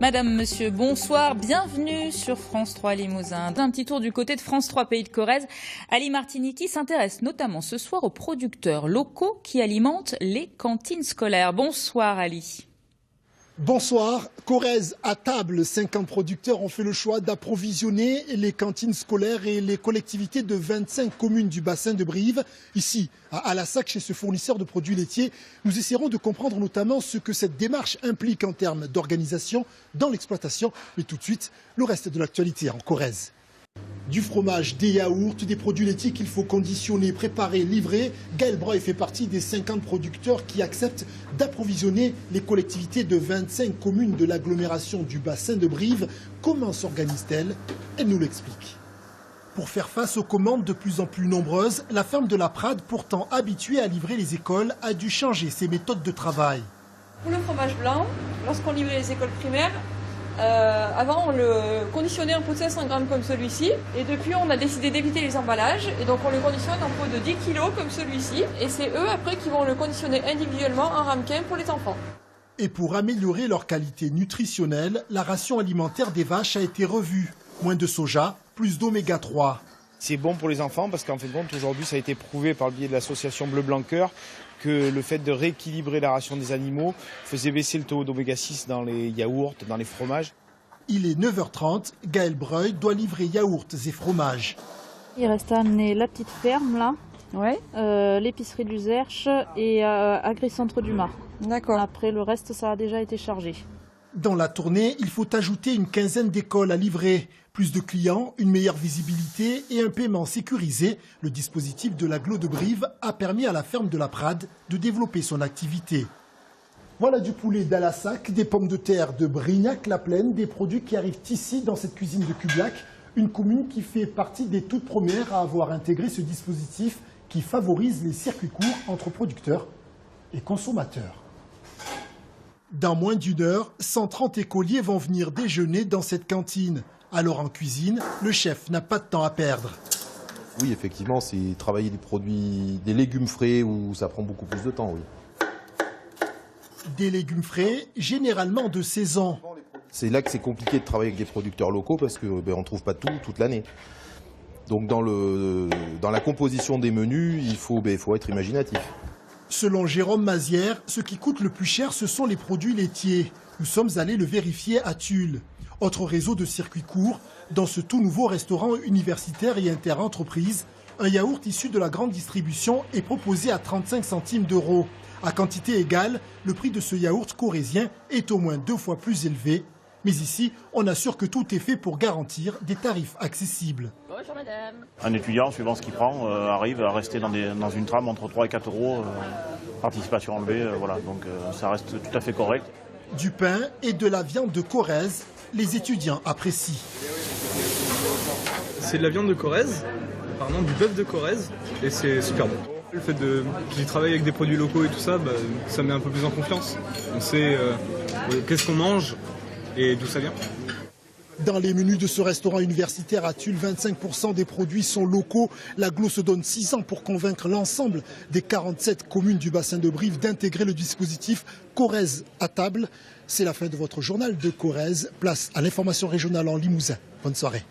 Madame, monsieur, bonsoir, bienvenue sur France 3 Limousin. Un petit tour du côté de France 3 Pays de Corrèze. Ali Martiniki s'intéresse notamment ce soir aux producteurs locaux qui alimentent les cantines scolaires. Bonsoir Ali. Bonsoir. Corrèze à table. 50 producteurs ont fait le choix d'approvisionner les cantines scolaires et les collectivités de 25 communes du bassin de Brive. Ici, à Alassac, chez ce fournisseur de produits laitiers, nous essaierons de comprendre notamment ce que cette démarche implique en termes d'organisation dans l'exploitation. Mais tout de suite, le reste de l'actualité en Corrèze. Du fromage, des yaourts, des produits laitiers qu'il faut conditionner, préparer, livrer. Gaël Breuil fait partie des 50 producteurs qui acceptent d'approvisionner les collectivités de 25 communes de l'agglomération du bassin de Brive. Comment s'organise-t-elle? Elle nous l'explique. Pour faire face aux commandes de plus en plus nombreuses, la ferme de la Prade, pourtant habituée à livrer les écoles, a dû changer ses méthodes de travail. Pour le fromage blanc, lorsqu'on livrait les écoles primaires, avant on le conditionnait en pot de 500 grammes comme celui-ci, et depuis on a décidé d'éviter les emballages, et donc on le conditionne en pot de 10 kg comme celui-ci, et c'est eux après qui vont le conditionner individuellement en ramequin pour les enfants. Et pour améliorer leur qualité nutritionnelle, la ration alimentaire des vaches a été revue. Moins de soja, plus d'oméga 3. C'est bon pour les enfants parce qu'en fin de compte, aujourd'hui, ça a été prouvé par le biais de l'association Bleu Blanc Cœur que le fait de rééquilibrer la ration des animaux faisait baisser le taux d'oméga 6 dans les yaourts, dans les fromages. Il est 9h30, Gaël Breuil doit livrer yaourts et fromages. Il reste à amener la petite ferme là, Ouais. l'épicerie du Zerche et Agri-Centre du Mât. D'accord. Après le reste, ça a déjà été chargé. Dans la tournée, il faut ajouter une quinzaine d'écoles à livrer. Plus de clients, une meilleure visibilité et un paiement sécurisé. Le dispositif de l'agglo de Brive a permis à la ferme de la Prade de développer son activité. Voilà du poulet d'Alassac, des pommes de terre de Brignac-la-Plaine, des produits qui arrivent ici dans cette cuisine de Cublac, une commune qui fait partie des toutes premières à avoir intégré ce dispositif qui favorise les circuits courts entre producteurs et consommateurs. Dans moins d'une heure, 130 écoliers vont venir déjeuner dans cette cantine. Alors en cuisine, le chef n'a pas de temps à perdre. Oui, effectivement, c'est travailler des produits, des légumes frais où ça prend beaucoup plus de temps, oui. Des légumes frais, généralement de saison. C'est là que c'est compliqué de travailler avec des producteurs locaux parce qu'on ne trouve pas tout toute l'année. Donc dans la composition des menus, il faut être imaginatif. Selon Jérôme Mazière, ce qui coûte le plus cher, ce sont les produits laitiers. Nous sommes allés le vérifier à Tulle. Autre réseau de circuits courts, dans ce tout nouveau restaurant universitaire et inter-entreprise, un yaourt issu de la grande distribution est proposé à 35 centimes d'euros. À quantité égale, le prix de ce yaourt corrézien est au moins 2 fois plus élevé. Mais ici, on assure que tout est fait pour garantir des tarifs accessibles. Bonjour madame. Un étudiant, suivant ce qu'il prend, arrive à rester dans une trame entre 3 et 4 euros, participation enlevée, voilà, donc ça reste tout à fait correct. Du pain et de la viande de Corrèze, les étudiants apprécient. C'est de la viande de Corrèze, apparemment du bœuf de Corrèze, et c'est super bon. Le fait de travailler avec des produits locaux et tout ça, ça met un peu plus en confiance. On sait qu'est-ce qu'on mange et d'où ça vient. Dans les menus de ce restaurant universitaire à Tulle, 25% des produits sont locaux. L'agglo se donne 6 ans pour convaincre l'ensemble des 47 communes du bassin de Brive d'intégrer le dispositif Corrèze à table. C'est la fin de votre journal de Corrèze. Place à l'information régionale en Limousin. Bonne soirée.